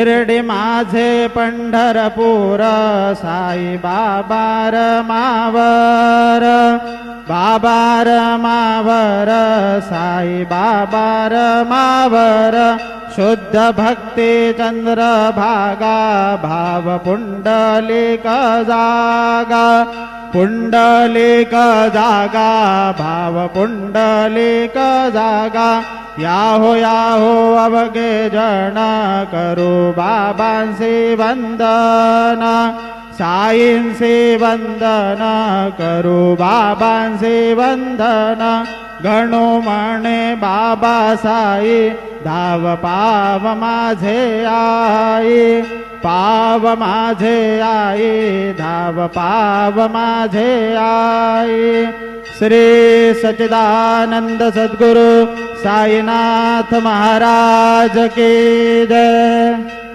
शिर्डी माझे पंढरपूर साई बाबा रमावर, बाबा रमावर साई बाबा रमावर, शुद्ध भक्ती चंद्रभागा भाव पुंडलिक जागा, पुंडलिक जागा भाव पुंडलिक जागा, याहो याहो अवघे जन करू बाबांसी वंदन, साईंसी वंदन करू बाबांसी वंदन, गणू म्हणे बाबा साई धाव पाव माझे आई, पाव माझे आई धाव पाव माझे आई। श्री सच्चिदानंद सद्गुरु साईनाथ महाराज की जय।